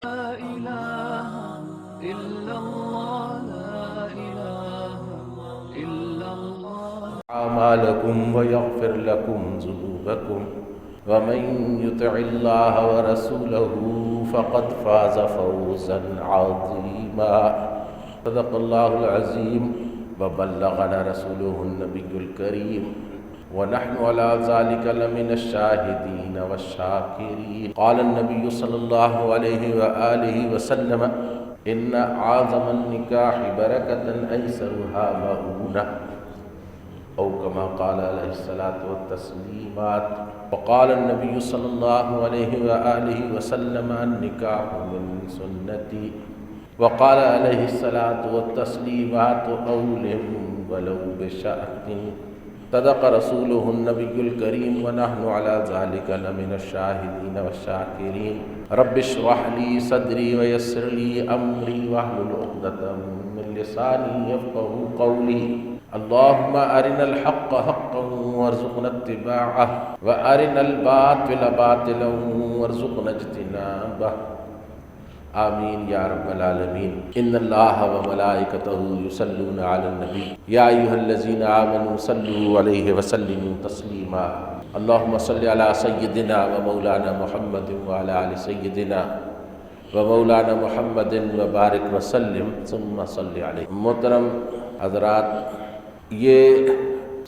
لا إله إلا الله لا إله إلا الله أعمالكم ويغفر لكم ذنوبكم ومن يطع الله ورسوله فقد فاز فوزا عظيما صدق الله العظيم وبلغنا رسوله النبي الكريم ونحن على ذلك لمن الشاهدين والشاكرين قال النبي صلى الله عليه وآله وسلم إن أعظم النكاح بركة أيسرها مؤونة أو كما قال عليه الصلاة والتسليمات وقال النبي صلى الله عليه وآله وسلم النكاح من سنتي وقال عليه الصلاة والتسليمات أولم ولو بشأن صدق رسوله النبي الكريم ونحن على ذلك لمن الشاهدين والشاكرين رب اشرح لي صدري ويسر لي أمري واحلل عقدة من لساني يفقهوا قولي اللهم أرنا الحق حقا وارزقنا اتباعه وأرنا الباطل باطلا وارزقنا اجتنابه آمین یا رب العالمین ان اللہ وملائکتہ یصلون علی النبی یا ایھا الذین آمنوا صلوا علیہ وسلموا تسلیما اللہم صل علی سیدنا و مولانا محمد وعلی آل سیدنا و مولانا محمد وبارک وسلم ثم صل علیہ۔ محترم حضرات، یہ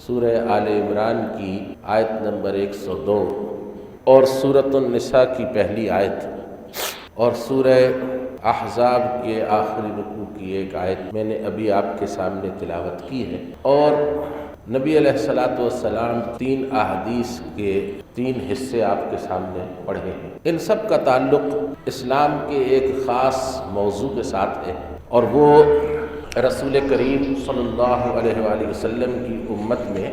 سورہ آل عمران کی آیت نمبر 102 اور سورۃ النساء کی پہلی آیت اور سورہ احزاب کے آخری رکوع کی ایک آیت میں نے ابھی آپ کے سامنے تلاوت کی ہے، اور نبی علیہ الصلاۃ والسلام 3 احادیث کے 3 حصے آپ کے سامنے پڑھے ہیں۔ ان سب کا تعلق اسلام کے ایک خاص موضوع کے ساتھ ہے، اور وہ رسول کریم صلی اللہ علیہ وآلہ وسلم کی امت میں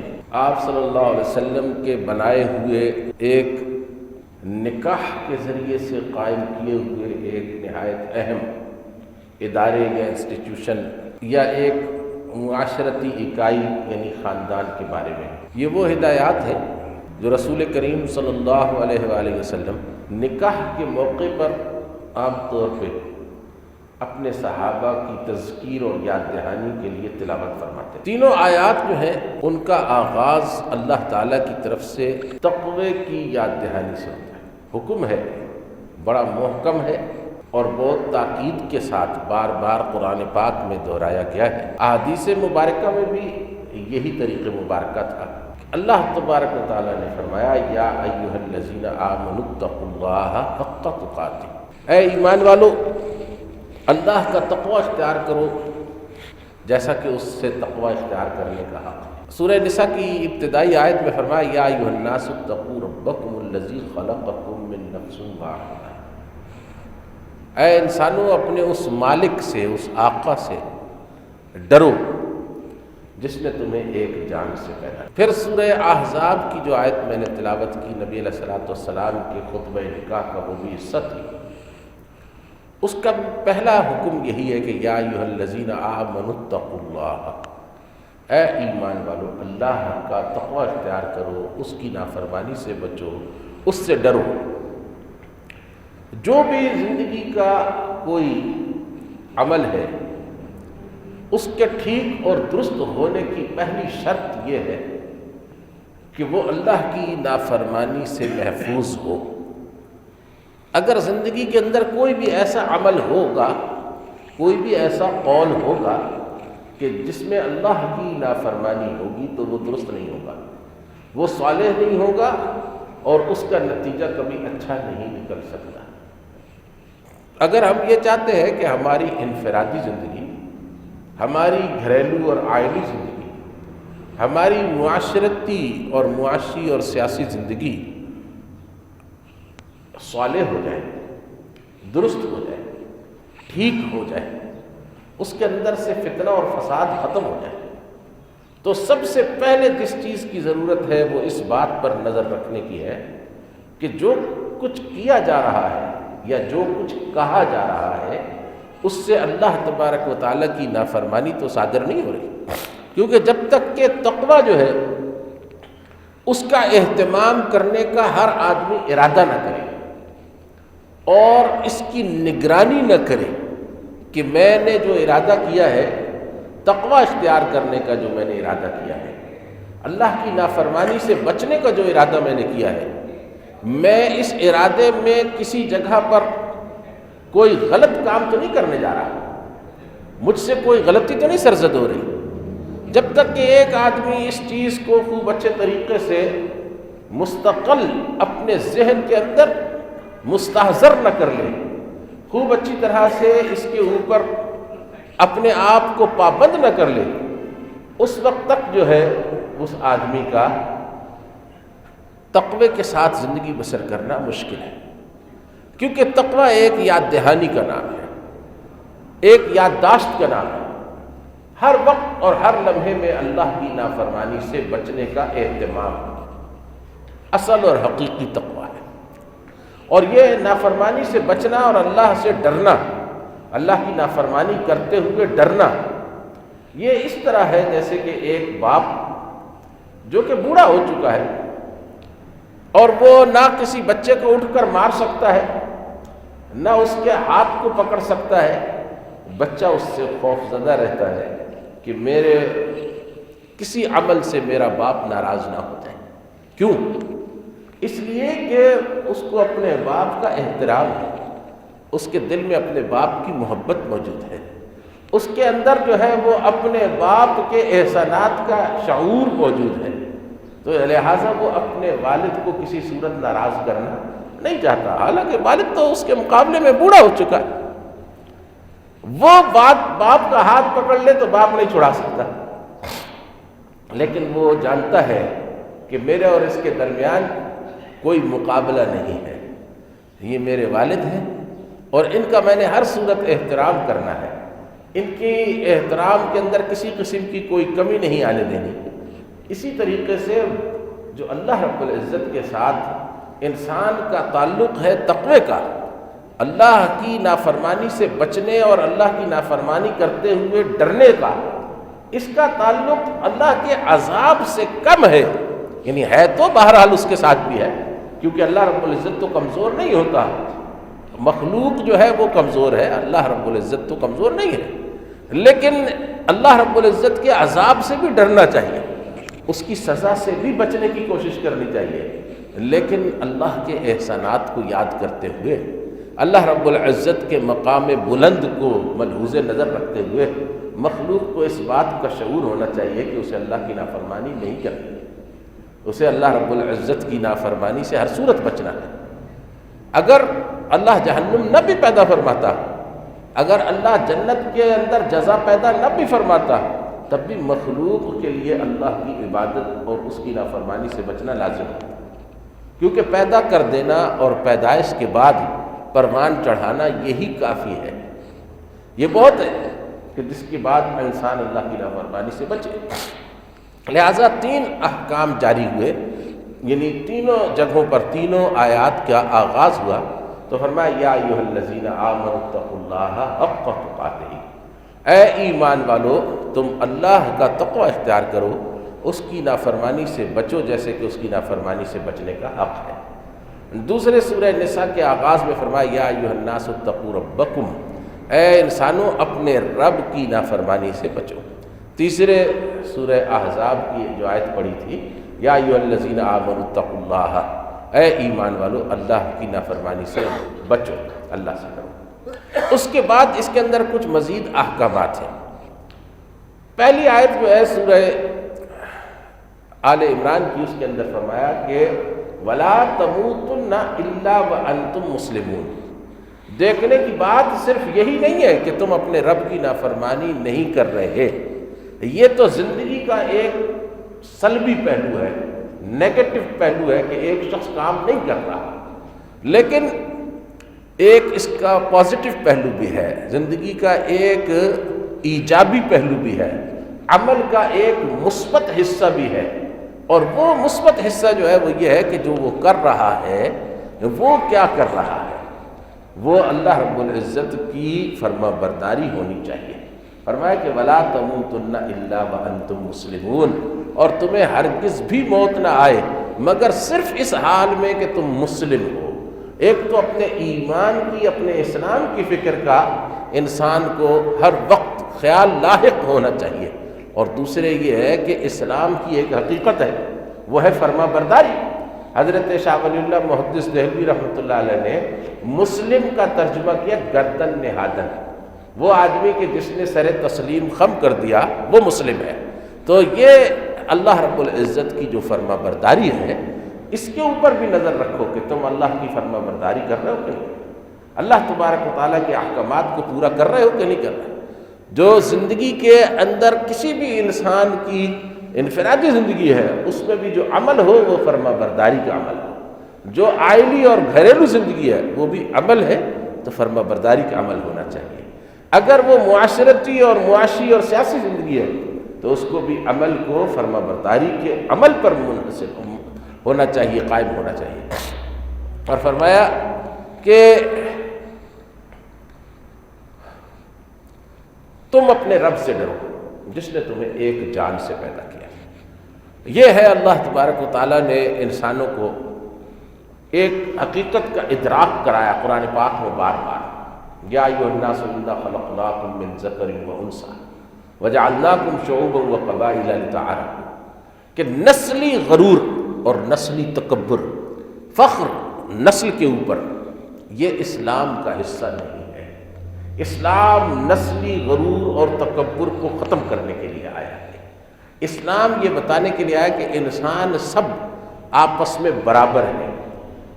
آپ صلی اللہ علیہ وسلم کے بنائے ہوئے ایک نکاح کے ذریعے سے قائم کیے ہوئے ایک نہایت اہم ادارے یا انسٹیٹیوشن یا ایک معاشرتی اکائی یعنی خاندان کے بارے میں۔ یہ وہ ہدایات ہیں جو رسول کریم صلی اللہ علیہ وآلہ وسلم نکاح کے موقع پر عام طور پہ اپنے صحابہ کی تذکیر اور یاد دہانی کے لیے تلاوت فرماتے ہیں۔ تینوں آیات جو ہیں ان کا آغاز اللہ تعالیٰ کی طرف سے تقوی کی یاد دہانی سے ہوتا ہے۔ حکم ہے، بڑا محکم ہے اور بہت تاکید کے ساتھ بار بار قرآن پاک میں دہرایا گیا ہے۔ احادیث مبارکہ میں بھی یہی طریق مبارکہ تھا۔ اللہ تبارک و تعالیٰ نے فرمایا یا ایھا الذین آمنوا اتقوا اللہ حق تقاتہ، اے ایمان والو اللہ کا تقوی اختیار کرو جیسا کہ اس سے تقوی اختیار کرنے کا حق ہے۔ سورہ نساء کی ابتدائی آیت میں فرمایا یا ایھا الناس اتقوا ربکم الذی خلقکم من نفس واحدہ، اے انسانوں اپنے اس مالک سے، اس آقا سے ڈرو جس نے تمہیں ایک جان سے پیدا کیا۔ پھر سورہ احزاب کی جو آیت میں نے تلاوت کی، نبی علیہ الصلوۃ والسلام کے خطبہ نکاح کا وہ بھی حصہ تھی، اس کا پہلا حکم یہی ہے کہ یا ایھا الذین آمنوا اتقوا اللہ، اے ایمان والو اللہ کا تقوی اختیار کرو، اس کی نافرمانی سے بچو، اس سے ڈرو۔ جو بھی زندگی کا کوئی عمل ہے اس کے ٹھیک اور درست ہونے کی پہلی شرط یہ ہے کہ وہ اللہ کی نافرمانی سے محفوظ ہو۔ اگر زندگی کے اندر کوئی بھی ایسا عمل ہوگا، کوئی بھی ایسا قول ہوگا کہ جس میں اللہ کی نافرمانی ہوگی تو وہ درست نہیں ہوگا، وہ صالح نہیں ہوگا اور اس کا نتیجہ کبھی اچھا نہیں نکل سکتا۔ اگر ہم یہ چاہتے ہیں کہ ہماری انفرادی زندگی، ہماری گھریلو اور آئلی زندگی، ہماری معاشرتی اور معاشی اور سیاسی زندگی صالح ہو جائے، درست ہو جائے، ٹھیک ہو جائے، اس کے اندر سے فتنہ اور فساد ختم ہو جائے، تو سب سے پہلے جس چیز کی ضرورت ہے وہ اس بات پر نظر رکھنے کی ہے کہ جو کچھ کیا جا رہا ہے یا جو کچھ کہا جا رہا ہے اس سے اللہ تبارک و تعالیٰ کی نافرمانی تو صادر نہیں ہو رہی، کیونکہ جب تک کہ تقویٰ جو ہے اس کا اہتمام کرنے کا ہر آدمی ارادہ نہ کرے اور اس کی نگرانی نہ کرے کہ میں نے جو ارادہ کیا ہے تقوی اختیار کرنے کا، جو میں نے ارادہ کیا ہے، اللہ کی نافرمانی سے بچنے کا جو ارادہ میں نے کیا ہے، میں اس ارادے میں کسی جگہ پر کوئی غلط کام تو نہیں کرنے جا رہا، مجھ سے کوئی غلطی تو نہیں سرزد ہو رہی۔ جب تک کہ ایک آدمی اس چیز کو خوب اچھے طریقے سے مستقل اپنے ذہن کے اندر مستحضر نہ کر لے، خوب اچھی طرح سے اس کے اوپر اپنے آپ کو پابند نہ کر لے، اس وقت تک جو ہے اس آدمی کا تقوی کے ساتھ زندگی بسر کرنا مشکل ہے، کیونکہ تقوی ایک یاد دہانی کا نام ہے، ایک یادداشت کا نام ہے۔ ہر وقت اور ہر لمحے میں اللہ کی نافرمانی سے بچنے کا اہتمام اصل اور حقیقی تقوی ہے۔ اور یہ نافرمانی سے بچنا اور اللہ سے ڈرنا، اللہ کی نافرمانی کرتے ہوئے ڈرنا، یہ اس طرح ہے جیسے کہ ایک باپ جو کہ بوڑھا ہو چکا ہے اور وہ نہ کسی بچے کو اٹھ کر مار سکتا ہے، نہ اس کے ہاتھ کو پکڑ سکتا ہے، بچہ اس سے خوف زدہ رہتا ہے کہ میرے کسی عمل سے میرا باپ ناراض نہ ہو جائے۔ کیوں؟ اس لیے کہ اس کو اپنے باپ کا احترام ہے، اس کے دل میں اپنے باپ کی محبت موجود ہے، اس کے اندر جو ہے وہ اپنے باپ کے احسانات کا شعور موجود ہے، تو لہٰذا وہ اپنے والد کو کسی صورت ناراض کرنا نہیں چاہتا، حالانکہ والد تو اس کے مقابلے میں بوڑھا ہو چکا ہے۔ وہ باپ کا ہاتھ پکڑ لے تو باپ نہیں چھڑا سکتا، لیکن وہ جانتا ہے کہ میرے اور اس کے درمیان کوئی مقابلہ نہیں ہے، یہ میرے والد ہیں اور ان کا میں نے ہر صورت احترام کرنا ہے، ان کی احترام کے اندر کسی قسم کی کوئی کمی نہیں آنے دینی۔ اسی طریقے سے جو اللہ رب العزت کے ساتھ انسان کا تعلق ہے تقوی کا، اللہ کی نافرمانی سے بچنے اور اللہ کی نافرمانی کرتے ہوئے ڈرنے کا، اس کا تعلق اللہ کے عذاب سے کم ہے، یعنی ہے تو بہرحال اس کے ساتھ بھی ہے، کیونکہ اللہ رب العزت تو کمزور نہیں ہوتا، مخلوق جو ہے وہ کمزور ہے، اللہ رب العزت تو کمزور نہیں ہے، لیکن اللہ رب العزت کے عذاب سے بھی ڈرنا چاہیے، اس کی سزا سے بھی بچنے کی کوشش کرنی چاہیے، لیکن اللہ کے احسانات کو یاد کرتے ہوئے، اللہ رب العزت کے مقام بلند کو ملحوظ نظر رکھتے ہوئے مخلوق کو اس بات کا شعور ہونا چاہیے کہ اسے اللہ کی نافرمانی نہیں کرنی، اسے اللہ رب العزت کی نافرمانی سے ہر صورت بچنا ہے۔ اگر اللہ جہنم نہ بھی پیدا فرماتا، اگر اللہ جنت کے اندر جزا پیدا نہ بھی فرماتا، تب بھی مخلوق کے لیے اللہ کی عبادت اور اس کی نافرمانی سے بچنا لازم ہے، کیونکہ پیدا کر دینا اور پیدائش کے بعد پروان چڑھانا یہی کافی ہے، یہ بہت ہے کہ جس کے بعد انسان اللہ کی نافرمانی سے بچے۔ لہٰذا 3 احکام جاری ہوئے، یعنی تینوں جگہوں پر تینوں آیات کا آغاز ہوا تو فرمایا یا ایھا الذین آمنوا اتقوا اللہ حق تقاتہ، اے ایمان والو تم اللہ کا تقوی اختیار کرو، اس کی نافرمانی سے بچو جیسے کہ اس کی نافرمانی سے بچنے کا حق ہے۔ دوسرے سورہ نساء کے آغاز میں فرمایا یا ایھا الناس اتقوا ربکم، اے انسانوں اپنے رب کی نافرمانی سے بچو۔ تیسرے سورہ احزاب کی جو آیت پڑھی تھی یا ایھا الذین آمنوا اتقوا اللہ، اے ایمان والو اللہ کی نافرمانی سے بچو، اللہ سے ڈرو۔ اس کے بعد اس کے اندر کچھ مزید احکامات ہیں۔ پہلی آیت جو ہے سورہ آل عمران کی، اس کے اندر فرمایا کہ وَلَا تَمُوتُنَّ إِلَّا وَأَنْتُمْ مُسْلِمُونَ، دیکھنے کی بات صرف یہی نہیں ہے کہ تم اپنے رب کی نافرمانی نہیں کر رہے، یہ تو زندگی کا ایک سلبی پہلو ہے، نیگیٹو پہلو ہے کہ ایک شخص کام نہیں کر رہا، لیکن ایک اس کا پازیٹو پہلو بھی ہے، زندگی کا ایک ایجابی پہلو بھی ہے، عمل کا ایک مثبت حصہ بھی ہے، اور وہ مثبت حصہ جو ہے وہ یہ ہے کہ جو وہ کر رہا ہے وہ کیا کر رہا ہے، وہ اللہ رب العزت کی فرما برداری ہونی چاہیے۔ فرمایا کہ وَلَا تَمُوتُنَّ إِلَّا وَأَنْتُمْ مُسْلِمُونَ، اور تمہیں ہرگز بھی موت نہ آئے مگر صرف اس حال میں کہ تم مسلم ہو، ایک تو اپنے ایمان کی، اپنے اسلام کی فکر کا انسان کو ہر وقت خیال لاحق ہونا چاہیے، اور دوسرے یہ ہے کہ اسلام کی ایک حقیقت ہے، وہ ہے فرما برداری۔ حضرت شاہ ولی اللہ محدث دہلوی رحمۃ اللہ علیہ نے مسلم کا ترجمہ کیا گردن نہادن، وہ آدمی کہ جس نے سر تسلیم خم کر دیا وہ مسلم ہے۔ تو یہ اللہ رب العزت کی جو فرما برداری ہے، اس کے اوپر بھی نظر رکھو کہ تم اللہ کی فرما برداری کر رہے ہو کہ نہیں، اللہ تبارک و تعالیٰ کے احکامات کو پورا کر رہے ہو کہ نہیں کر رہے۔ جو زندگی کے اندر کسی بھی انسان کی انفرادی زندگی ہے، اس میں بھی جو عمل ہو وہ فرما برداری کا عمل ہو، جو عائلی اور گھریلو زندگی ہے وہ بھی عمل ہے تو فرما برداری کا عمل ہونا چاہیے۔ اگر وہ معاشرتی اور معاشی اور سیاسی زندگی ہے تو اس کو بھی عمل کو فرما برداری کے عمل پر منحصر ہونا چاہیے، قائم ہونا چاہیے۔ اور فرمایا کہ تم اپنے رب سے ڈرو جس نے تمہیں ایک جان سے پیدا کیا۔ یہ ہے اللہ تبارک و تعالیٰ نے انسانوں کو ایک حقیقت کا ادراک کرایا قرآن پاک میں بار بار، یا ایھا الناس انا خلقناکم من ذکر وانثی وجعلناکم شعوبا وقبائل لتعارفوا، کہ نسلی غرور اور نسلی تکبر، فخر نسل کے اوپر، یہ اسلام کا حصہ نہیں ہے۔ اسلام نسلی غرور اور تکبر کو ختم کرنے کے لیے آیا ہے۔ اسلام یہ بتانے کے لیے آیا کہ انسان سب آپس میں برابر ہیں۔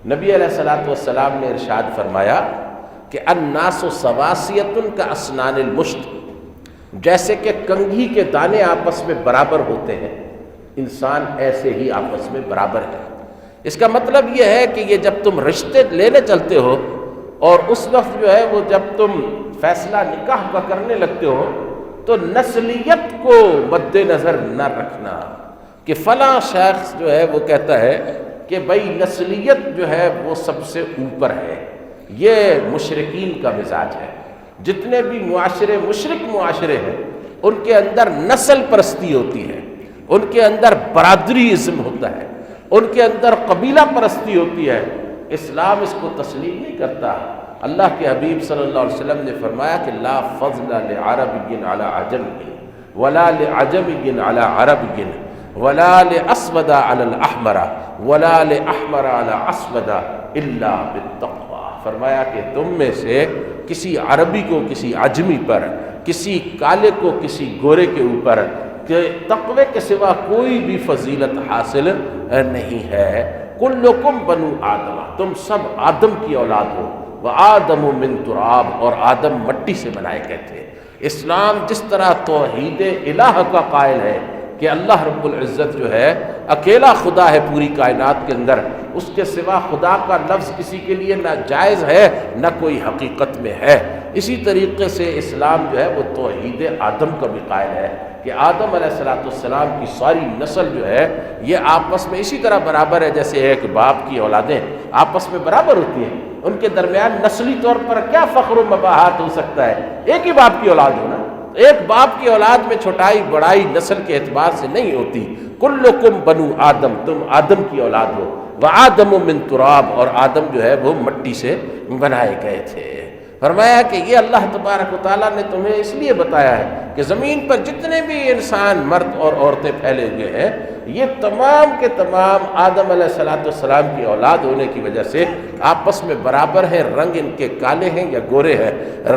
نبی علیہ الصلوۃ والسلام نے ارشاد فرمایا کہ الناس سواسیۃ کاسنان المشط، جیسے کہ کنگھی کے دانے آپس میں برابر ہوتے ہیں، انسان ایسے ہی آپس میں برابر ہے۔ اس کا مطلب یہ ہے کہ یہ جب تم رشتے لینے چلتے ہو اور اس وقت جو ہے وہ جب تم فیصلہ نکاح کا کرنے لگتے ہو تو نسلیت کو مد نظر نہ رکھنا کہ فلاں شخص جو ہے وہ کہتا ہے کہ بھائی نسلیت جو ہے وہ سب سے اوپر ہے۔ یہ مشرکین کا مزاج ہے۔ جتنے بھی معاشرے مشرک معاشرے ہیں ان کے اندر نسل پرستی ہوتی ہے، ان کے اندر برادری ازم ہوتا ہے، ان کے اندر قبیلہ پرستی ہوتی ہے۔ اسلام اس کو تسلیم نہیں کرتا۔ اللہ کے حبیب صلی اللہ علیہ وسلم نے فرمایا کہ لا فضل لعربی علی عجمی ولا لعجمی علی عربی ولا لاسود علی الاحمر ولا لاحمر علی اسود الا بالتقوی۔ فرمایا کہ تم میں سے کسی عربی کو کسی عجمی پر، کسی کالے کو کسی گورے کے اوپر کہ تقوی کے سوا کوئی بھی فضیلت حاصل نہیں ہے۔ کلکم بنو آدم، تم سب آدم کی اولاد ہو، وآدم من تراب، اور آدم مٹی سے بنائے گئے تھے۔ اسلام جس طرح توحید الہ کا قائل ہے کہ اللہ رب العزت جو ہے اکیلا خدا ہے پوری کائنات کے اندر، اس کے سوا خدا کا لفظ کسی کے لیے نہ جائز ہے نہ کوئی حقیقت میں ہے، اسی طریقے سے اسلام جو ہے وہ توحید آدم کا بھی قائل ہے کہ آدم علیہ السلام کی ساری نسل جو ہے یہ آپس میں اسی طرح برابر ہے جیسے ایک باپ کی اولادیں آپس میں برابر ہوتی ہیں۔ ان کے درمیان نسلی طور پر کیا فخر و مباحات ہو سکتا ہے؟ ایک ہی باپ کی اولاد ہونا، ایک باپ کی اولاد میں چھوٹائی بڑائی نسل کے اعتبار سے نہیں ہوتی۔ کلکم بنو آدم، تم آدم کی اولاد ہو، وآدم من تراب، اور آدم جو ہے وہ مٹی سے بنائے گئے تھے۔ فرمایا کہ یہ اللہ تبارک و تعالیٰ نے تمہیں اس لیے بتایا ہے کہ زمین پر جتنے بھی انسان مرد اور عورتیں پھیلے ہوئے ہیں یہ تمام کے تمام آدم علیہ السلام کی اولاد ہونے کی وجہ سے آپس میں برابر ہیں۔ رنگ ان کے کالے ہیں یا گورے ہیں،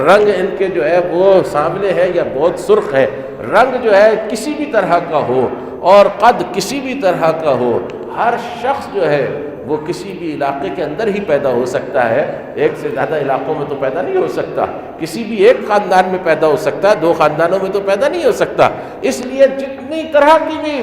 رنگ ان کے جو ہے وہ سانولے ہیں یا بہت سرخ ہے، رنگ جو ہے کسی بھی طرح کا ہو اور قد کسی بھی طرح کا ہو، ہر شخص جو ہے وہ کسی بھی علاقے کے اندر ہی پیدا ہو سکتا ہے، ایک سے زیادہ علاقوں میں تو پیدا نہیں ہو سکتا، کسی بھی ایک خاندان میں پیدا ہو سکتا ہے، دو خاندانوں میں تو پیدا نہیں ہو سکتا۔ اس لیے جتنی طرح کی بھی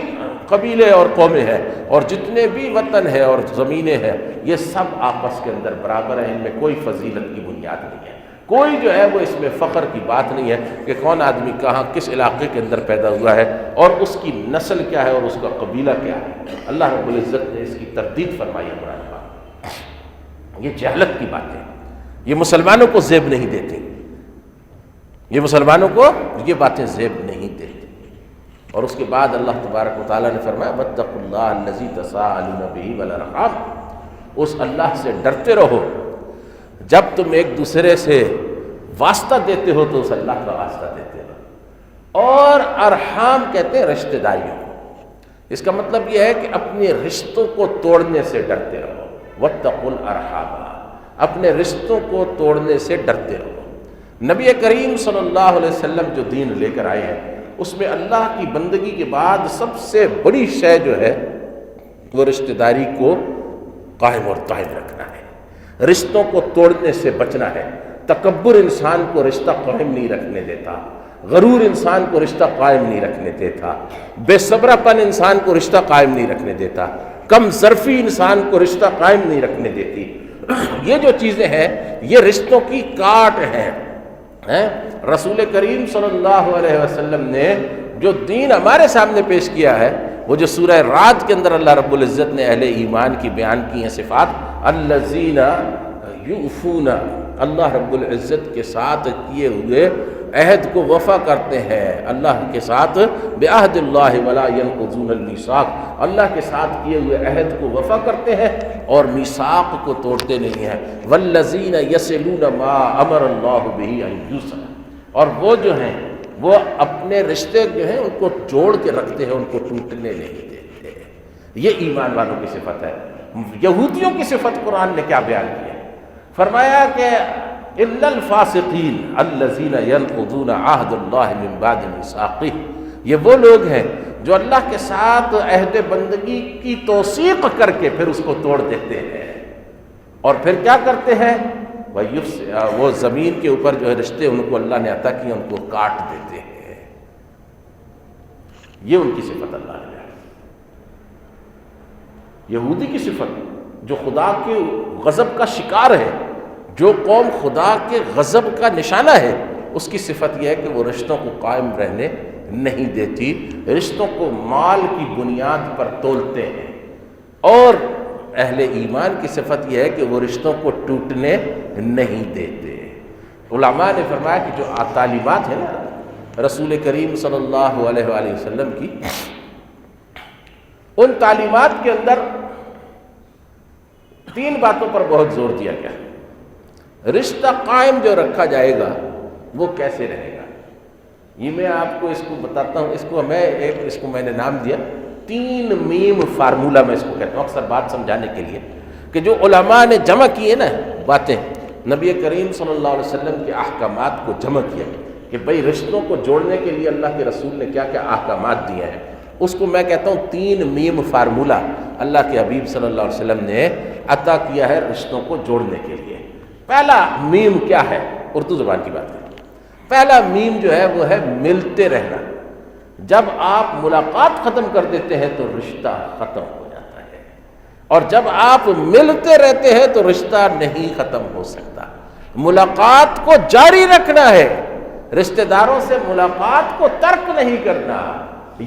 قبیلے اور قومیں ہیں اور جتنے بھی وطن ہیں اور زمینیں ہیں یہ سب آپس کے اندر برابر ہیں، ان میں کوئی فضیلت کی بنیاد نہیں ہے، کوئی جو ہے وہ اس میں فخر کی بات نہیں ہے کہ کون آدمی کہاں کس علاقے کے اندر پیدا ہوا ہے اور اس کی نسل کیا ہے اور اس کا قبیلہ کیا ہے۔ اللہ رب العزت نے اس کی تردید فرمائی ہے قرآن پاک۔ یہ جہالت کی باتیں یہ مسلمانوں کو زیب نہیں دیتی، یہ مسلمانوں کو یہ باتیں زیب نہیں دیتی۔ اور اس کے بعد اللہ تبارک و تعالیٰ نے فرمایا واتقوا اللہ الذی تساءلون بہ والارحام، اس اللہ سے ڈرتے رہو جب تم ایک دوسرے سے واسطہ دیتے ہو تو اس اللہ کا واسطہ دیتے ہو۔ اور ارحام کہتے ہیں رشتہ داریوں کو۔ اس کا مطلب یہ ہے کہ اپنے رشتوں کو توڑنے سے ڈرتے رہو، واتقوا الارحام، اپنے رشتوں کو توڑنے سے ڈرتے رہو۔ نبی کریم صلی اللہ علیہ وسلم جو دین لے کر آئے ہیں اس میں اللہ کی بندگی کے بعد سب سے بڑی شے جو ہے وہ رشتہ داری کو قائم اور قائم رکھنا ہے، رشتوں کو توڑنے سے بچنا ہے۔ تکبر انسان کو رشتہ قائم نہیں رکھنے دیتا، غرور انسان کو رشتہ قائم نہیں رکھنے دیتا، بے صبرا پن انسان کو رشتہ قائم نہیں رکھنے دیتا، کم ظرفی انسان کو رشتہ قائم نہیں رکھنے دیتی۔ یہ جو چیزیں ہیں یہ رشتوں کی کاٹ ہیں۔ رسول کریم صلی اللہ علیہ وسلم نے جو دین ہمارے سامنے پیش کیا ہے، وہ جو سورہ رعد کے اندر اللہ رب العزت نے اہل ایمان کی بیان کی ہیں صفات، الذین یوفون، اللہ رب العزت کے ساتھ کیے ہوئے عہد کو وفا کرتے ہیں، اللہ کے ساتھ بعہد اللہ ولا ینقضون المیثاق، اللہ کے ساتھ کیے ہوئے عہد کو وفا کرتے ہیں اور میثاق کو توڑتے نہیں ہیں، والذین یصلون ما امر اللہ بہ ان یوصل، اور وہ جو ہیں وہ اپنے رشتے جو ہیں ان کو جوڑ کے رکھتے ہیں، ان کو ٹوٹنے نہیں دیتے۔ یہ ایمان والوں کی صفت ہے۔ یہودیوں کی صفت قرآن نے کیا بیان کی ہے؟ فرمایا کہ الا الفاسقین الذین ینقضون عہد اللہ من بعد میثاقہ، یہ وہ لوگ ہیں جو اللہ کے ساتھ عہد بندگی کی توثیق کر کے پھر اس کو توڑ دیتے ہیں، اور پھر کیا کرتے ہیں؟ وہ زمین کے اوپر جو ہے رشتے ان کو اللہ نے عطا کیے ان کو کاٹ دیتے ہیں۔ یہ ان کی صفت اللہ نے ہے۔ یہودی کی صفت جو خدا کے غضب کا شکار ہے، جو قوم خدا کے غضب کا نشانہ ہے، اس کی صفت یہ ہے کہ وہ رشتوں کو قائم رہنے نہیں دیتی، رشتوں کو مال کی بنیاد پر تولتے ہیں۔ اور اہل ایمان کی صفت یہ ہے کہ وہ رشتوں کو ٹوٹنے نہیں دیتے۔ علماء نے فرمایا کہ جو تعلیمات ہیں نا رسول کریم صلی اللہ علیہ وآلہ وسلم کی، ان تعلیمات کے اندر 3 باتوں پر بہت زور دیا گیا۔ رشتہ قائم جو رکھا جائے گا وہ کیسے رہے گا؟ یہ میں آپ کو اس کو بتاتا ہوں۔ اس کو میں نے نام دیا 3 میم فارمولہ، میں اس کو کہتا ہوں اکثر بات سمجھانے کے لیے، کہ جو علماء نے جمع کیے نا باتیں، نبی کریم صلی اللہ علیہ وسلم کے احکامات کو جمع کیا کہ بھئی رشتوں کو جوڑنے کے لیے اللہ کے رسول نے کیا کیا احکامات دیے ہیں، اس کو میں کہتا ہوں 3 میم فارمولہ اللہ کے حبیب صلی اللہ علیہ وسلم نے عطا کیا ہے رشتوں کو جوڑنے کے لیے۔ پہلا میم کیا ہے؟ اردو زبان کی بات کریں۔ پہلا میم جو ہے وہ ہے ملتے رہنا۔ جب آپ ملاقات ختم کر دیتے ہیں تو رشتہ ختم ہو جاتا ہے، اور جب آپ ملتے رہتے ہیں تو رشتہ نہیں ختم ہو سکتا۔ ملاقات کو جاری رکھنا ہے، رشتہ داروں سے ملاقات کو ترک نہیں کرنا۔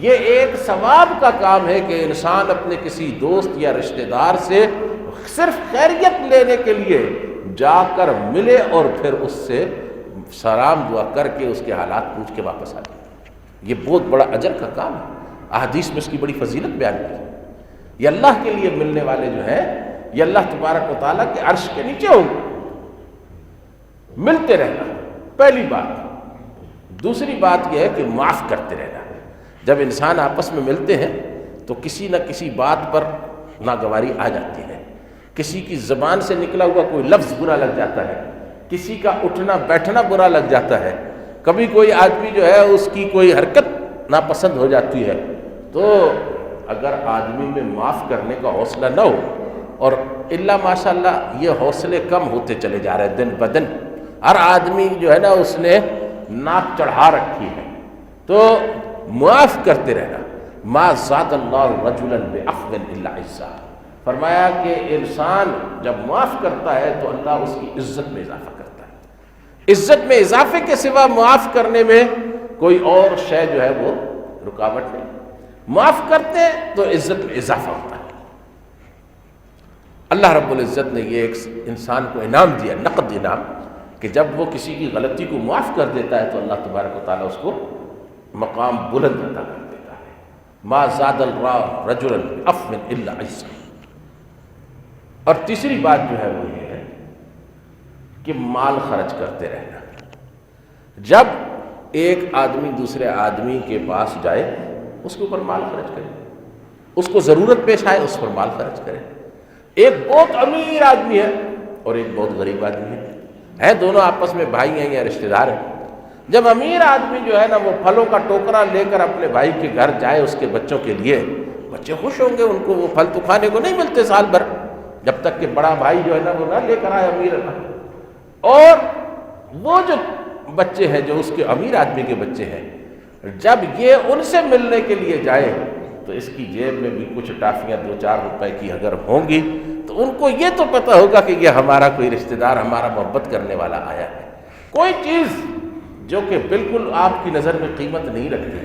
یہ ایک ثواب کا کام ہے کہ انسان اپنے کسی دوست یا رشتہ دار سے صرف خیریت لینے کے لیے جا کر ملے اور پھر اس سے سلام دعا کر کے اس کے حالات پوچھ کے واپس آ جائے۔ یہ بہت بڑا اجر کا کام ہے، احادیث میں اس کی بڑی فضیلت بیان کی ہے۔ یہ اللہ کے لیے ملنے والے جو ہیں یہ اللہ تبارک و تعالیٰ کے عرش کے نیچے ہوں گے۔ ملتے رہنا پہلی بات۔ دوسری بات یہ ہے کہ معاف کرتے رہنا۔ جب انسان آپس میں ملتے ہیں تو کسی نہ کسی بات پر ناگواری آ جاتی ہے، کسی کی زبان سے نکلا ہوا کوئی لفظ برا لگ جاتا ہے، کسی کا اٹھنا بیٹھنا برا لگ جاتا ہے، کبھی کوئی آدمی جو ہے اس کی کوئی حرکت ناپسند ہو جاتی ہے، تو اگر آدمی میں معاف کرنے کا حوصلہ نہ ہو، اور الا ماشاء اللہ یہ حوصلے کم ہوتے چلے جا رہے ہیں دن بدن، ہر آدمی جو ہے نا اس نے ناک چڑھا رکھی ہے، تو معاف کرتے رہنا۔ ما زاد اللہ رجلا بعفو الا عزا، فرمایا کہ انسان جب معاف کرتا ہے تو اللہ اس کی عزت میں اضافہ کرتا ہے۔ عزت میں اضافے کے سوا معاف کرنے میں کوئی اور شے جو ہے وہ رکاوٹ نہیں۔ معاف کرتے ہیں تو عزت میں اضافہ ہوتا ہے۔ اللہ رب العزت نے یہ ایک انسان کو انعام دیا، نقد انعام، کہ جب وہ کسی کی غلطی کو معاف کر دیتا ہے تو اللہ تبارک و تعالیٰ اس کو مقام بلند عطا کر دیتا ہے۔ ما زاد اللہ رجلا بعفو الا عزا۔ اور تیسری بات جو ہے وہ یہ ہے کہ مال خرچ کرتے رہنا. جب ایک آدمی دوسرے آدمی کے پاس جائے اس کے اوپر مال خرچ کرے، اس کو ضرورت پیش آئے اس پر مال خرچ کرے. ایک بہت امیر آدمی ہے اور ایک بہت غریب آدمی ہے دونوں آپس میں بھائی ہیں یا رشتہ دار ہیں. جب امیر آدمی جو ہے نا وہ پھلوں کا ٹوکرا لے کر اپنے بھائی کے گھر جائے اس کے بچوں کے لیے، بچے خوش ہوں گے، ان کو وہ پھل تو کھانے کو نہیں ملتے سال بھر، جب تک کہ بڑا بھائی جو ہے نا وہ نہ لے کر آئے امیر. اور وہ جو بچے ہیں جو اس کے امیر آدمی کے بچے ہیں، جب یہ ان سے ملنے کے لیے جائے تو اس کی جیب میں بھی کچھ ٹافیاں 2-4 روپے کی اگر ہوں گی تو ان کو یہ تو پتہ ہوگا کہ یہ ہمارا کوئی رشتہ دار ہمارا محبت کرنے والا آیا ہے. کوئی چیز جو کہ بالکل آپ کی نظر میں قیمت نہیں رکھتی،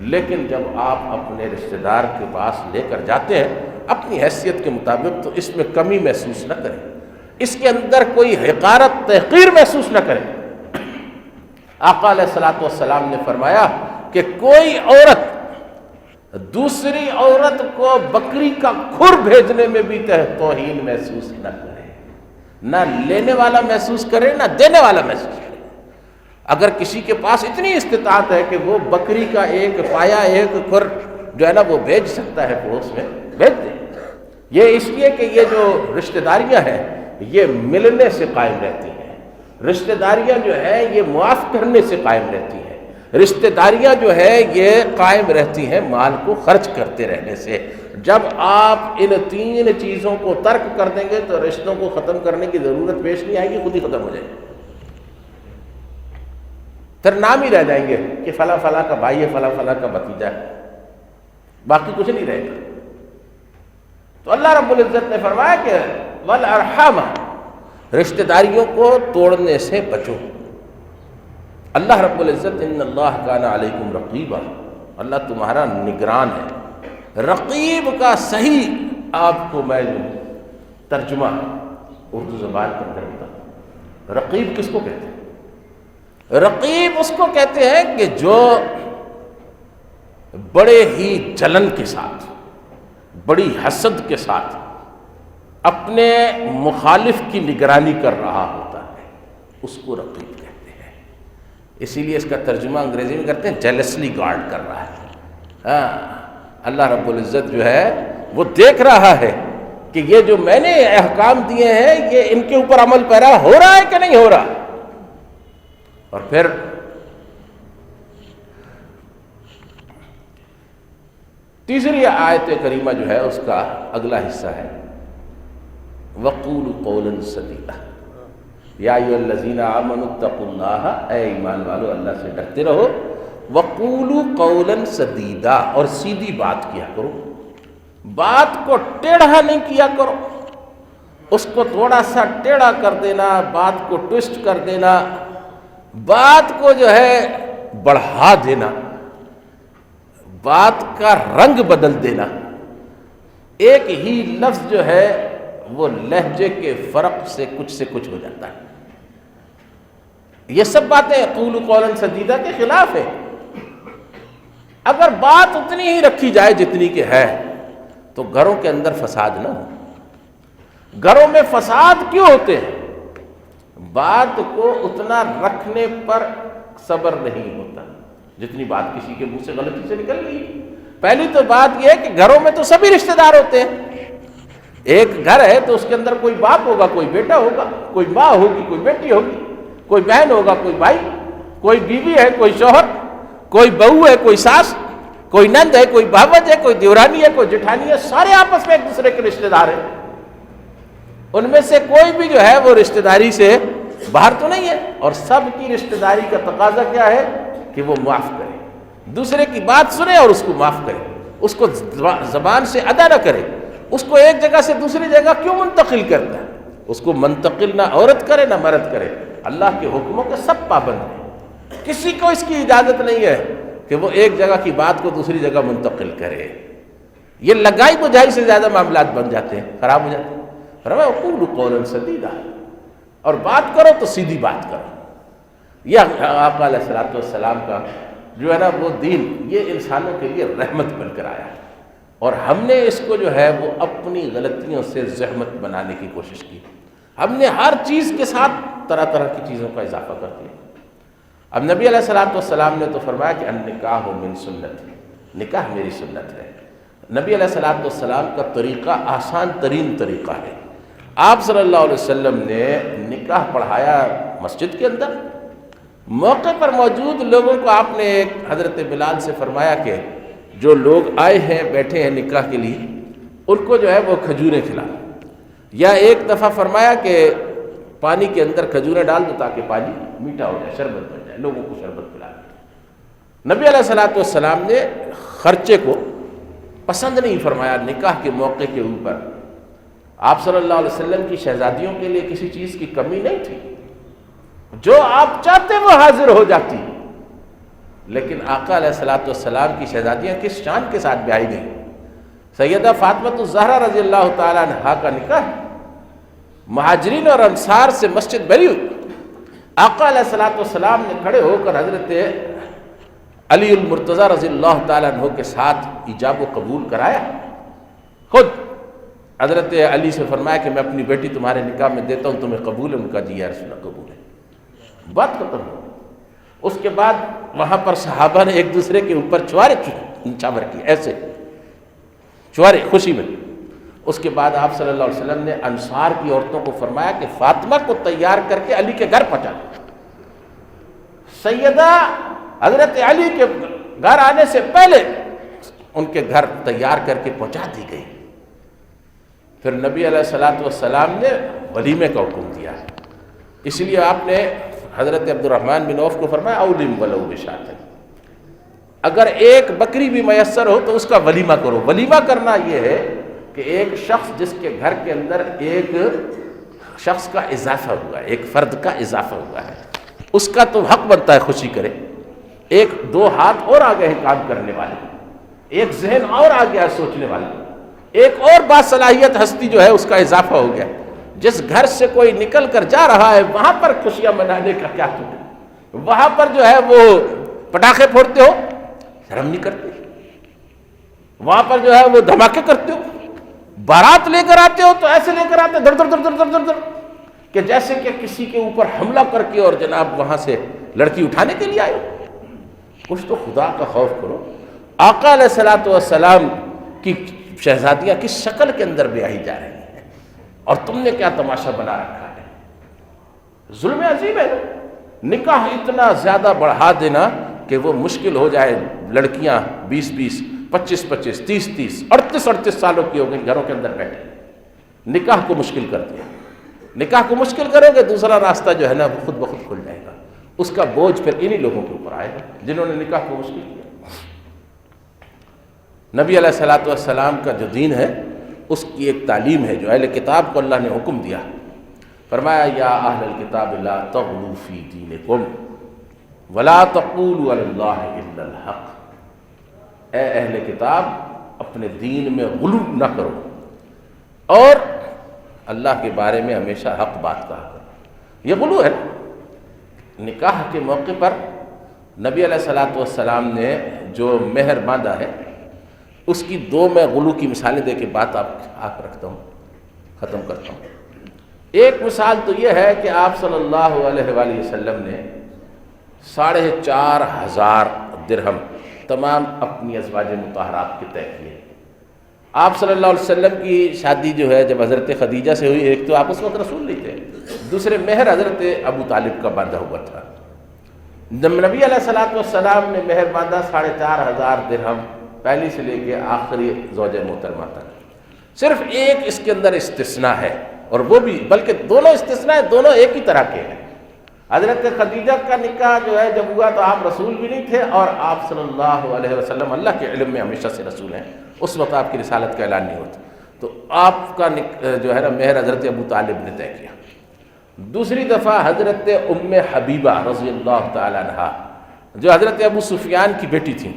لیکن جب آپ اپنے رشتہ دار کے پاس لے کر جاتے ہیں اپنی حیثیت کے مطابق تو اس میں کمی محسوس نہ کریں، اس کے اندر کوئی حقارت تحقیر محسوس نہ کریں. آقا علیہ الصلوۃ والسلام نے فرمایا کہ کوئی عورت دوسری عورت کو بکری کا کھر بھیجنے میں بھی توہین محسوس نہ کرے، نہ لینے والا محسوس کرے نہ دینے والا محسوس کرے. اگر کسی کے پاس اتنی استطاعت ہے کہ وہ بکری کا ایک پایا ایک کھر جو ہے نا وہ بھیج سکتا ہے پڑوس میں، بھیج دے. یہ اس لیے کہ یہ جو رشتہ داریاں ہیں یہ ملنے سے قائم رہتی ہیں، رشتہ داریاں جو ہیں یہ معاف کرنے سے قائم رہتی ہیں، رشتہ داریاں جو ہے یہ قائم رہتی ہیں مال کو خرچ کرتے رہنے سے. جب آپ ان 3 چیزوں کو ترک کر دیں گے تو رشتوں کو ختم کرنے کی ضرورت پیش نہیں آئے گی، خود ہی ختم ہو جائے گی. پھر نام ہی رہ جائیں گے کہ فلاں فلاں کا بھائی ہے، فلاں فلاں کا بھتیجا ہے، باقی کچھ نہیں رہے گا. تو اللہ رب العزت نے فرمایا کہ والارحام، رشتہ داریوں کو توڑنے سے بچو. اللہ رب العزت ان اللہ کان علیکم رقیبا، اللہ تمہارا نگران ہے. رقیب کا صحیح آپ کو میں ترجمہ اردو زبان کے اندر بتا. رقیب کس کو کہتے ہیں؟ رقیب اس کو کہتے ہیں کہ جو بڑے ہی جلن کے ساتھ، بڑی حسد کے ساتھ اپنے مخالف کی نگرانی کر رہا ہوتا ہے، اس کو رقیب کہتے ہیں. اسی لیے اس کا ترجمہ انگریزی میں کرتے ہیں جیلسلی گارڈ کر رہا ہے. اللہ رب العزت جو ہے وہ دیکھ رہا ہے کہ یہ جو میں نے احکام دیے ہیں یہ ان کے اوپر عمل پیرا ہو رہا ہے کہ نہیں ہو رہا. اور پھر تیسری آیت کریمہ جو ہے اس کا اگلا حصہ ہے وَقُولُوا قَوْلًا سَدِيدًا. یا ایھا الذین آمنوا اتقوا اللہ، اے ایمان والو اللہ سے ڈرتے رہو. وَقُولُوا قَوْلًا سَدِيدًا، اور سیدھی بات کیا کرو، بات کو ٹیڑھا نہیں کیا کرو، اس کو تھوڑا سا ٹیڑھا کر دینا، بات کو ٹوسٹ کر دینا، بات کو جو ہے بڑھا دینا، بات کا رنگ بدل دینا. ایک ہی لفظ جو ہے وہ لہجے کے فرق سے کچھ ہو جاتا ہے. یہ سب باتیں قولوا قولا سدیدا کے خلاف ہے. اگر بات اتنی ہی رکھی جائے جتنی کہ ہے تو گھروں کے اندر فساد نہ ہو. گھروں میں فساد کیوں ہوتے ہیں؟ بات کو اتنا رکھنے پر صبر نہیں ہوتا جتنی بات کسی کے منہ سے غلطی سے نکل گئی. پہلی تو بات یہ ہے کہ گھروں میں تو سبھی رشتہ دار ہوتے ہیں. ایک گھر ہے تو اس کے اندر کوئی باپ ہوگا، کوئی بیٹا ہوگا، کوئی ماں ہوگی، کوئی بیٹی ہوگی، کوئی بہن ہوگا، کوئی بھائی، کوئی بیوی ہے، کوئی شوہر، کوئی بہو ہے، کوئی ساس، کوئی نند ہے، کوئی بھاوج ہے، کوئی دیورانی ہے، کوئی جٹھانی ہے. سارے آپس میں ایک دوسرے کے رشتہ دار ہیں. ان میں سے کوئی بھی جو ہے وہ رشتہ داری سے باہر تو نہیں ہے. اور سب کی رشتہ داری کا تقاضا کیا ہے کہ وہ معاف کرے، دوسرے کی بات سنے اور اس کو معاف کرے، اس کو زبان سے ادا نہ کرے. اس کو ایک جگہ سے دوسری جگہ کیوں منتقل کرتا ہے؟ اس کو منتقل نہ عورت کرے نہ مرد کرے. اللہ کے حکموں کے سب پابند ہیں. کسی کو اس کی اجازت نہیں ہے کہ وہ ایک جگہ کی بات کو دوسری جگہ منتقل کرے. یہ لگائی بجھائی سے زیادہ معاملات بن جاتے ہیں، خراب ہو جاتے ہیں. فرمایا وَقُولُوا قَوْلًا سَدِيدًا، اور بات کرو تو سیدھی بات کرو. یہ آقا علیہ الصلوۃ والسلام کا جو ہے نا وہ دین یہ انسانوں کے لیے رحمت بن کر آیا ہے. اور ہم نے اس کو جو ہے وہ اپنی غلطیوں سے زحمت بنانے کی کوشش کی. ہم نے ہر چیز کے ساتھ طرح طرح کی چیزوں کا اضافہ کرتی ہے۔ اب نبی علیہ الصلوۃ والسلام نے تو فرمایا کہ النکاح من سنت، نکاح میری سنت ہے۔ نبی علیہ الصلوۃ والسلام کا طریقہ آسان ترین طریقہ ہے۔ آپ صلی اللہ علیہ وسلم نے نکاح پڑھایا مسجد کے اندر، موقع پر موجود لوگوں کو آپ نے ایک حضرت بلال سے فرمایا کہ جو لوگ آئے ہیں بیٹھے ہیں نکاح کے لیے ان کو جو ہے وہ کھجوریں کھلا، یا ایک دفعہ فرمایا کہ پانی کے اندر کھجوریں ڈال دو تاکہ پانی میٹھا ہو جائے، شربت بن جائے، لوگوں کو شربت پلا دو۔ نبی علیہ الصلوۃ والسلام نے خرچے کو پسند نہیں فرمایا نکاح کے موقع کے اوپر۔ آپ صلی اللہ علیہ وسلم کی شہزادیوں کے لیے کسی چیز کی کمی نہیں تھی، جو آپ چاہتے وہ حاضر ہو جاتی، لیکن آقا علیہ الصلوۃ والسلام کی شہزادیاں کس شان کے ساتھ بیاہی گئیں۔ سیدہ فاطمہ الزہرا رضی اللہ تعالیٰ عنہا کا نکاح مہاجرین اور انصار سے مسجد بھری ہوئی، آقا علیہ الصلوۃ والسلام نے کھڑے ہو کر حضرت علی المرتضیٰ رضی اللہ تعالیٰ عنہ کے ساتھ ایجاب و قبول کرایا۔ خود حضرت علی سے فرمایا کہ میں اپنی بیٹی تمہارے نکاح میں دیتا ہوں، تمہیں قبول ہے؟ ان کا جی یا رسول اللہ قبول ہے۔ بات ختم ہو۔ اس کے بعد وہاں پر صحابہ نے ایک دوسرے کے اوپر چوارے چاور کیے، ایسے چوارے خوشی میں۔ اس کے بعد آپ صلی اللہ علیہ وسلم نے انصار کی عورتوں کو فرمایا کہ فاطمہ کو تیار کر کے علی کے گھر پہنچا دو۔ سیدہ حضرت علی کے گھر آنے سے پہلے ان کے گھر تیار کر کے پہنچا دی گئی۔ پھر نبی علیہ الصلوۃ والسلام نے ولیمے کا حکم دیا، اس لیے آپ نے حضرت عبد الرحمن بن عوف کو فرمایا اولم ولو بشاۃ، اگر ایک بکری بھی میسر ہو تو اس کا ولیمہ کرو۔ ولیمہ کرنا یہ ہے کہ ایک شخص جس کے گھر کے اندر ایک شخص کا اضافہ ہوا ہے، ایک فرد کا اضافہ ہوا ہے، اس کا تو حق بنتا ہے خوشی کرے۔ ایک دو ہاتھ اور آگے ہیں کام کرنے والے، ایک ذہن اور آگے ہے سوچنے والے، ایک اور باصلاحیت ہستی جو ہے اس کا اضافہ ہو گیا۔ جس گھر سے کوئی نکل کر جا رہا ہے وہاں پر خوشیاں منانے کا کیا تم ہے؟ وہاں پر جو ہے وہ پٹاخے پھوڑتے ہو، شرم نہیں کرتے؟ وہاں پر جو ہے وہ دھماکے کرتے ہو، بارات لے کر آتے ہو تو ایسے لے کر آتے در در در در در در در کہ جیسے کہ کسی کے اوپر حملہ کر کے اور جناب وہاں سے لڑکی اٹھانے کے لیے آئے ہو۔ کچھ تو خدا کا خوف کرو۔ آقا علیہ الصلوۃ والسلام کی شہزادیاں کس شکل کے اندر بیاہی جا رہی ہیں اور تم نے کیا تماشا بنا رکھا ہے؟ ظلم عظیم ہے۔ نکاح اتنا زیادہ بڑھا دینا کہ وہ مشکل ہو جائے، لڑکیاں 20-20 25-25 30-30 38 سالوں کی ہو گئی گھروں کے اندر بیٹھے، نکاح کو مشکل کر دیا۔ نکاح کو مشکل کرو گے دوسرا راستہ جو ہے نا وہ خود بخود کھل جائے گا، اس کا بوجھ پھر انہی لوگوں کے اوپر آئے گا جنہوں نے نکاح کو مشکل کیا۔ نبی علیہ الصلوۃ والسلام کا جو دین ہے اس کی ایک تعلیم ہے جو اہل کتاب کو اللہ نے حکم دیا، فرمایا یا اہل الکتاب لا تغلوا فی دینکم ولا تقولوا علی اللہ الا الحق، اے اہل کتاب اپنے دین میں غلو نہ کرو اور اللہ کے بارے میں ہمیشہ حق بات کہا کرو۔ یہ غلو ہے۔ نکاح کے موقع پر نبی علیہ الصلوۃ والسلام نے جو مہر باندھا ہے اس کی دو میں غلو کی مثالیں دے کے بات آپ رکھتا ہوں، ختم کرتا ہوں۔ ایک مثال تو یہ ہے کہ آپ صلی اللہ علیہ وآلہ وسلم نے 4,500 درہم تمام اپنی ازواج مطہرات کے طے کیے۔ آپ صلی اللہ علیہ وسلم کی شادی جو ہے جب حضرت خدیجہ سے ہوئی، ایک تو آپ اس وقت رسول نہیں تھے، دوسرے مہر حضرت ابو طالب کا باندھا ہوا تھا۔ نبی علیہ الصلوۃ والسلام نے مہر باندھا 4,500 درہم، پہلی سے لے کے آخری زوجہ محترمہ تک۔ صرف ایک اس کے اندر استثناء ہے، اور وہ بھی بلکہ دونوں استثناء ہیں، دونوں ایک ہی طرح کے ہیں۔ حضرت خدیجہ کا نکاح جو ہے جب ہوا تو آپ رسول بھی نہیں تھے، اور آپ صلی اللہ علیہ وسلم اللہ کے علم میں ہمیشہ سے رسول ہیں، اس وقت آپ کی رسالت کا اعلان نہیں ہوتا، تو آپ کا جو ہے نا مہر حضرت ابو طالب نے طے کیا۔ دوسری دفعہ حضرت ام حبیبہ رضی اللہ تعالی عنہا جو حضرت ابو سفیان کی بیٹی تھیں،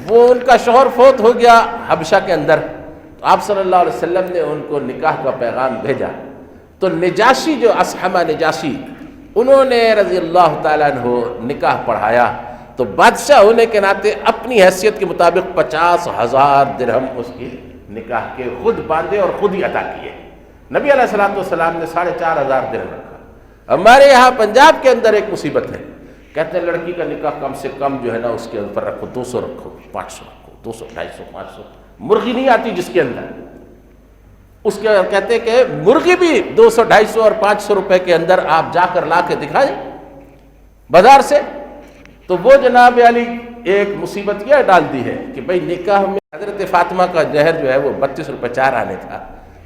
وہ ان کا شوہر فوت ہو گیا حبشہ کے اندر، تو آپ صلی اللہ علیہ وسلم نے ان کو نکاح کا پیغام بھیجا، تو نجاشی جو اصحمہ نجاشی انہوں نے رضی اللہ تعالیٰ عنہ نکاح پڑھایا، تو بادشاہ ہونے کے ناطے اپنی حیثیت کے مطابق 50,000 درہم اس کی نکاح کے خود باندھے اور خود ہی عطا کیے۔ نبی علیہ الصلوۃ والسلام نے 4,500 درہم رکھا، ہمارے یہاں پنجاب کے اندر ایک مصیبت ہے، کہتے ہیں لڑکی کا نکاح کم سے کم جو ہے نا اس کے اوپر رکھو 200 رکھو 500 رکھو 200 250 500، مرغی نہیں آتی جس کے اندر، اس کے کہتے ہیں کہ مرغی بھی 200 250 اور 500 روپے کے اندر آپ جا کر لا کے دکھائیں بازار سے۔ تو وہ جناب علی ایک مصیبت یہ ڈال دی ہے کہ بھئی نکاح میں حضرت فاطمہ کا جہر جو ہے وہ 32 روپے 4 آنے تھا،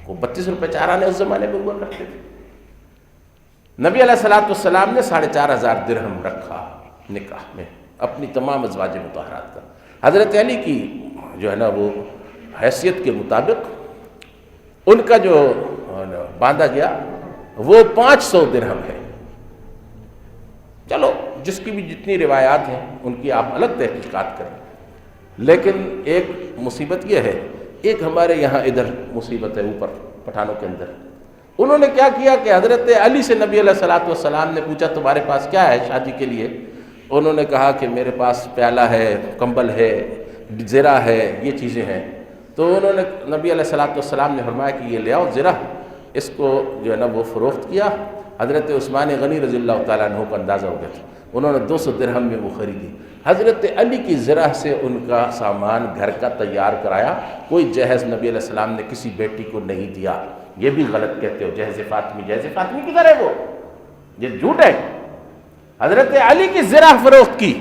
وہ 32 روپے 4 آنے اس زمانے میں ہوا کرتے تھے۔ نبی علیہ السلام نے 4,500 درہم رکھا نکاح میں اپنی تمام ازواج مطہرات کا۔ حضرت علی کی جو ہے نا وہ حیثیت کے مطابق ان کا جو باندھا گیا وہ 500 درہم ہے۔ چلو جس کی بھی جتنی روایات ہیں ان کی آپ الگ تحقیقات کریں، لیکن ایک مصیبت یہ ہے، ایک ہمارے یہاں ادھر مصیبت ہے اوپر پٹھانوں کے اندر، انہوں نے کیا کیا کہ حضرت علی سے نبی علیہ السلام نے پوچھا تمہارے پاس کیا ہے شادی کے لیے؟ انہوں نے کہا کہ میرے پاس پیالہ ہے، کمبل ہے، زرہ ہے، یہ چیزیں ہیں۔ تو انہوں نے نبی علیہ السلام نے فرمایا کہ یہ لے آؤ زرہ، اس کو جو ہے نا وہ فروخت کیا۔ حضرت عثمان غنی رضی اللہ تعالیٰ عنہ کو اندازہ ہو گیا تھا، انہوں نے 200 درہم میں وہ خریدی۔ حضرت علی کی زرہ سے ان کا سامان گھر کا تیار کرایا، کوئی جہیز نبی علیہ السلام نے کسی بیٹی کو نہیں دیا۔ یہ بھی غلط کہتے ہو، جہیز فاطمی کدھر ہے؟ وہ یہ جھوٹ ہے۔ حضرت علی کی زرہ فروخت کی،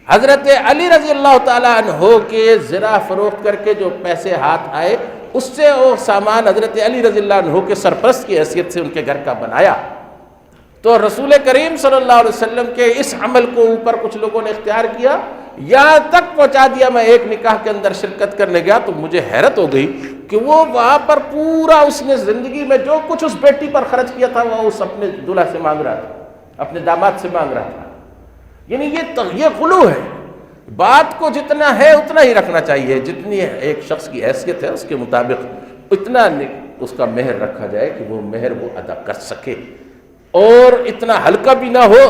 حضرت علی رضی اللہ تعالیٰ عنہ کے زرہ فروخت کر کے جو پیسے ہاتھ آئے اس سے وہ سامان حضرت علی رضی اللہ عنہ کے سرپرست کی حیثیت سے ان کے گھر کا بنایا۔ تو رسول کریم صلی اللہ علیہ وسلم کے اس عمل کو اوپر کچھ لوگوں نے اختیار کیا، یہاں تک پہنچا دیا۔ میں ایک نکاح کے اندر شرکت کرنے گیا تو مجھے حیرت ہو گئی کہ وہ وہاں پر پورا اس نے زندگی میں جو کچھ اس بیٹی پر خرچ کیا تھا وہ اس اپنے دلہا سے مانگ رہا تھا، اپنے داماد سے مانگ رہا تھا۔ یعنی یہ غلو ہے، بات کو جتنا ہے اتنا ہی رکھنا چاہیے، جتنی ایک شخص کی حیثیت ہے اس کے مطابق اتنا اس کا مہر رکھا جائے کہ وہ مہر وہ ادا کر سکے، اور اتنا ہلکا بھی نہ ہو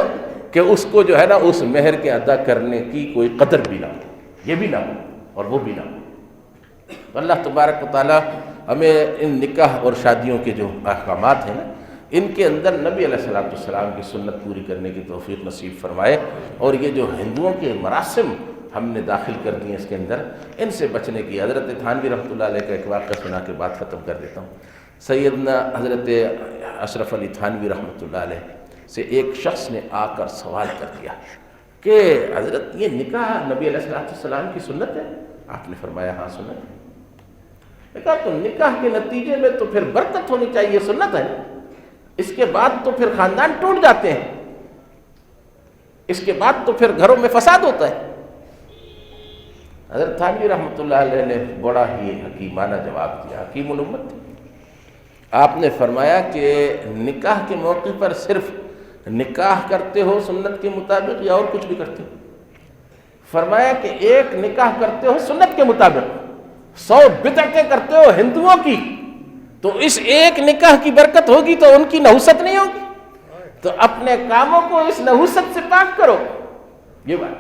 کہ اس کو جو ہے نا اس مہر کے ادا کرنے کی کوئی قدر بھی نہ ہو، یہ بھی نہ ہو اور وہ بھی نہ ہو۔ تو اللہ تبارک و تعالیٰ ہمیں ان نکاح اور شادیوں کے جو احکامات ہیں نا ان کے اندر نبی علیہ السلام کی سنت پوری کرنے کی توفیق نصیب فرمائے، اور یہ جو ہندوؤں کے مراسم ہم نے داخل کر دیے اس کے اندر، ان سے بچنے کی۔ حضرت تھانوی رحمۃ اللہ علیہ کا ایک واقعہ سنا کے بات ختم کر دیتا ہوں۔ سیدنا حضرت اشرف علی تھانوی رحمۃ اللہ علیہ سے ایک شخص نے آ کر سوال کر دیا کہ حضرت یہ نکاح نبی علیہ السلام کی سنت ہے؟ آپ نے فرمایا ہاں سنت ہے۔ کہا تو نکاح کے نتیجے میں تو پھر برکت ہونی چاہیے، سنت ہے، اس کے بعد تو پھر خاندان ٹوٹ جاتے ہیں، اس کے بعد تو پھر گھروں میں فساد ہوتا ہے۔ حضرت تھانوی رحمۃ اللہ علیہ نے بڑا ہی حکیمانہ جواب دیا، حکیم الامت تھے۔ آپ نے فرمایا کہ نکاح کے موقع پر صرف نکاح کرتے ہو سنت کے مطابق یا اور کچھ بھی کرتے ہو؟ فرمایا کہ ایک نکاح کرتے ہو سنت کے مطابق، 100 بدعتیں کرتے ہو ہندوؤں کی، تو اس ایک نکاح کی برکت ہوگی تو ان کی نحوست نہیں ہوگی، تو اپنے کاموں کو اس نحوست سے پاک کرو۔ یہ بات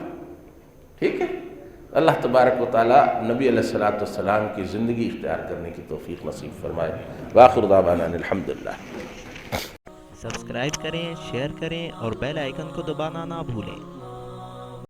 ٹھیک ہے۔ اللہ تبارک و تعالیٰ نبی علیہ السلام کی زندگی اختیار کرنے کی توفیق نصیب فرمائے۔ وآخر دعوانا الحمدللہ۔ سبسکرائب کریں، شیئر کریں اور بیل آئیکن کو دبانا نہ بھولیں۔